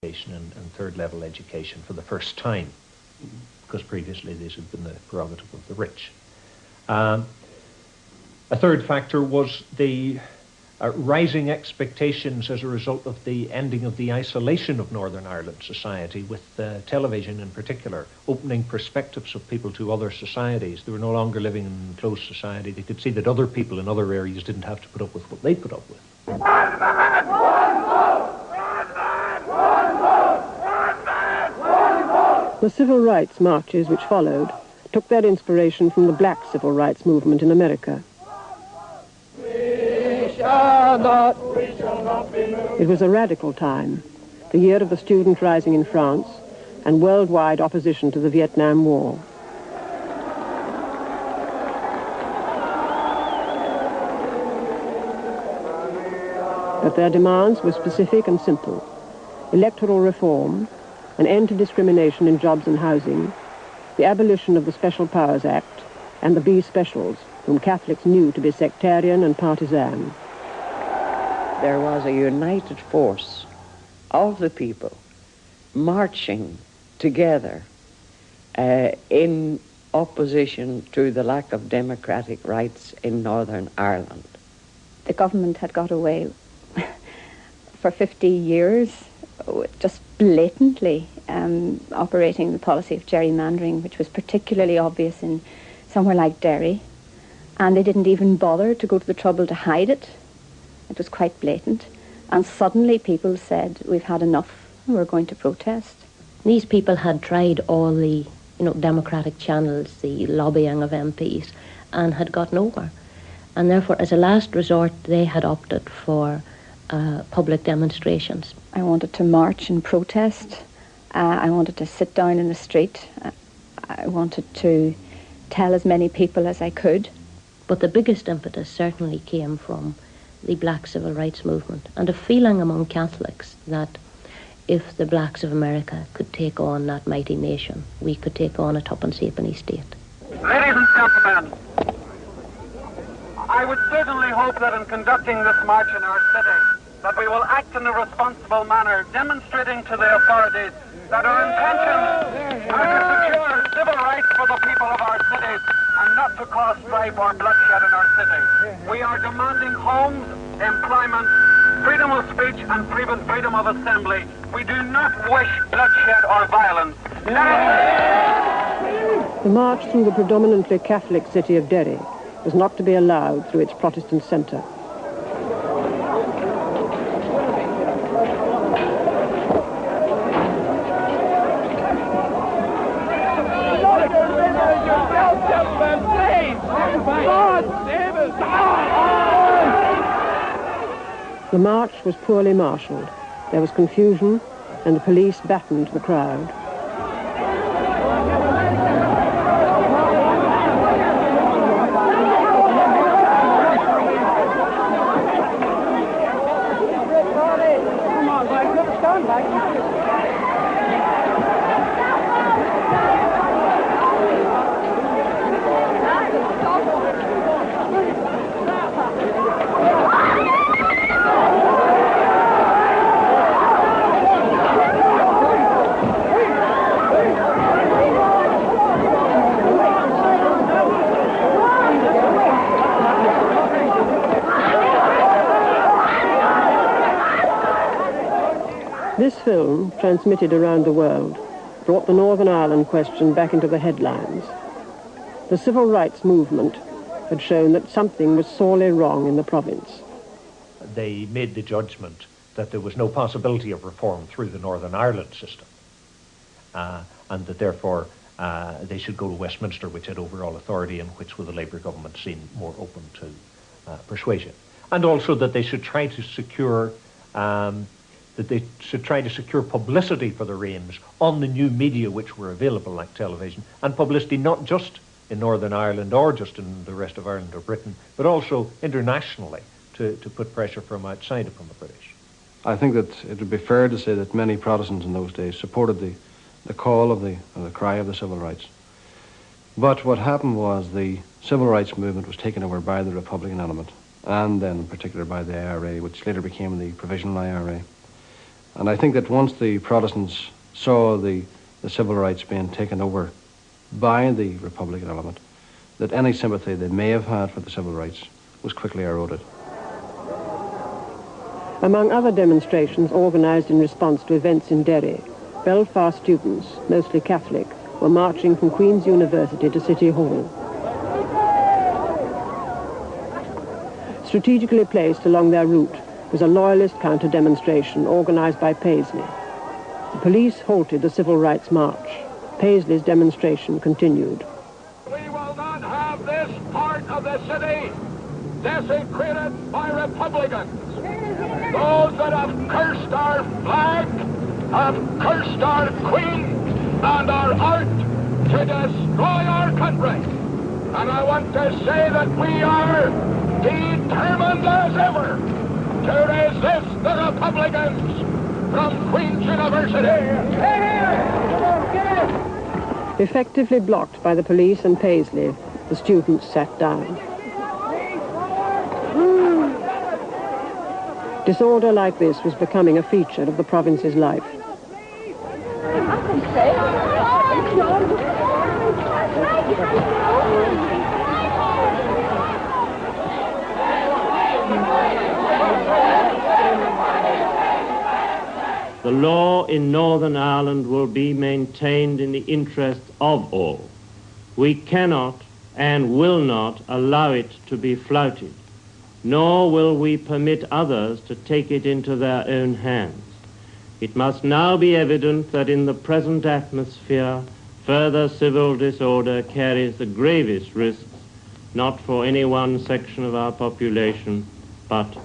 education and third-level education for the first time, because previously these had been the prerogative of the rich. A third factor was the rising expectations as a result of the ending of the isolation of Northern Ireland society, with television in particular opening perspectives of people to other societies. They were no longer living in closed society. They could see that other people in other areas didn't have to put up with what they put up with. One man, one vote! One man, one vote! One man, one vote! The civil rights marches which followed took their inspiration from the black civil rights movement in America. It was a radical time, the year of the student rising in France and worldwide opposition to the Vietnam War. But their demands were specific and simple: electoral reform, an end to discrimination in jobs and housing, the abolition of the Special Powers Act, and the B specials, whom Catholics knew to be sectarian and partisan. There was a united force of the people marching together in opposition to the lack of democratic rights in Northern Ireland. The government had got away for 50 years just blatantly operating the policy of gerrymandering, which was particularly obvious in somewhere like Derry, and they didn't even bother to go to the trouble to hide it. It was quite blatant, and suddenly people said, we've had enough, we're going to protest. These people had tried all the democratic channels, the lobbying of MPs, and had got nowhere. And therefore, as a last resort, they had opted for public demonstrations. I wanted to march and protest. I wanted to sit down in the street. I wanted to tell as many people as I could. But the biggest impetus certainly came from the black civil rights movement, and a feeling among Catholics that if the blacks of America could take on that mighty nation, we could take on a tuppence halfpenny state. Ladies and gentlemen, I would certainly hope that in conducting this march in our city, that we will act in a responsible manner, demonstrating to the authorities that our intentions are to secure civil rights for the people of our cities and not to cause strife or bloodshed in our city. We are demanding homes, employment, freedom of speech and freedom of assembly. We do not wish bloodshed or violence. The march through the predominantly Catholic city of Derry was not to be allowed through its Protestant centre. The march was poorly marshalled. There was confusion, and the police battened the crowd. This film, transmitted around the world, brought the Northern Ireland question back into the headlines. The civil rights movement had shown that something was sorely wrong in the province. They made the judgment that there was no possibility of reform through the Northern Ireland system, and that therefore they should go to Westminster, which had overall authority and which, with the Labour government, seemed more open to persuasion. And also that they should try to secure publicity for their aims on the new media which were available, like television, and publicity not just in Northern Ireland or just in the rest of Ireland or Britain, but also internationally to put pressure from outside upon the British. I think that it would be fair to say that many Protestants in those days supported the call of the cry of the civil rights. But what happened was the civil rights movement was taken over by the Republican element, and then in particular by the IRA, which later became the Provisional IRA. And I think that once the Protestants saw the civil rights being taken over by the Republican element, that any sympathy they may have had for the civil rights was quickly eroded. Among other demonstrations organised in response to events in Derry, Belfast students, mostly Catholic, were marching from Queen's University to City Hall. Strategically placed along their route was a loyalist counter-demonstration organised by Paisley. The police halted the civil rights march. Paisley's demonstration continued. We will not have this part of the city desecrated by Republicans. Those that have cursed our flag have cursed our Queen and our art to destroy our country. And I want to say that we are determined as ever to resist the Republicans from Queen's University. Effectively blocked by the police and Paisley, the students sat down. Disorder like this was becoming a feature of the province's life. The law in Northern Ireland will be maintained in the interest of all. We cannot and will not allow it to be flouted, nor will we permit others to take it into their own hands. It must now be evident that in the present atmosphere, further civil disorder carries the gravest risks, not for any one section of our population, but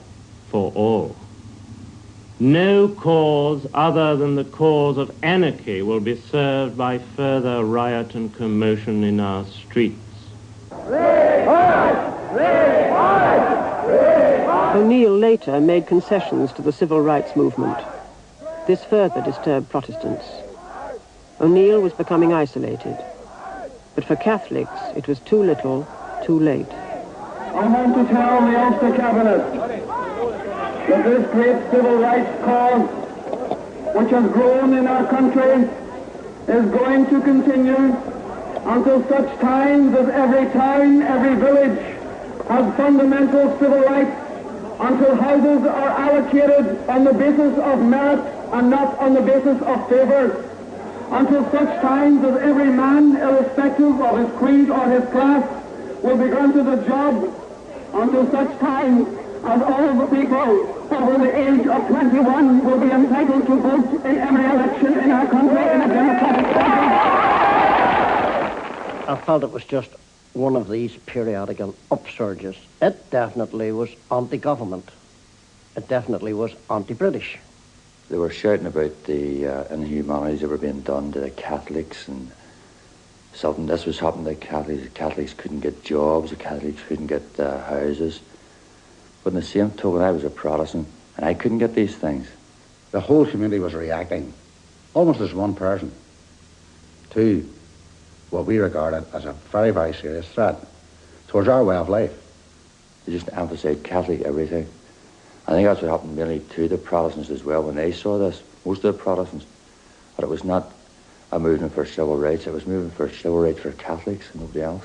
for all. No cause other than the cause of anarchy will be served by further riot and commotion in our streets. O'Neill later made concessions to the civil rights movement. This further disturbed Protestants. O'Neill was becoming isolated. But for Catholics, it was too little, too late. I want to tell the Ulster Cabinet that this great civil rights cause, which has grown in our country, is going to continue until such time as every town, every village has fundamental civil rights, until houses are allocated on the basis of merit and not on the basis of favour, until such time as every man, irrespective of his creed or his class, will be granted a job, until such time as all the people over the age of 21 will be entitled to vote in every election in our country in a democratic country. I felt it was just one of these periodical upsurges. It definitely was anti-government. It definitely was anti-British. They were shouting about the inhumanities that were being done to the Catholics, and something this was happening to Catholics. The Catholics couldn't get jobs, the Catholics couldn't get houses. But in the same token, I was a Protestant, and I couldn't get these things. The whole community was reacting, almost as one person, to what we regarded as a very, very serious threat towards our way of life. They just emphasised Catholic everything. I think that's what happened mainly to the Protestants as well when they saw this, most of the Protestants. But it was not a movement for civil rights, it was a movement for civil rights for Catholics and nobody else.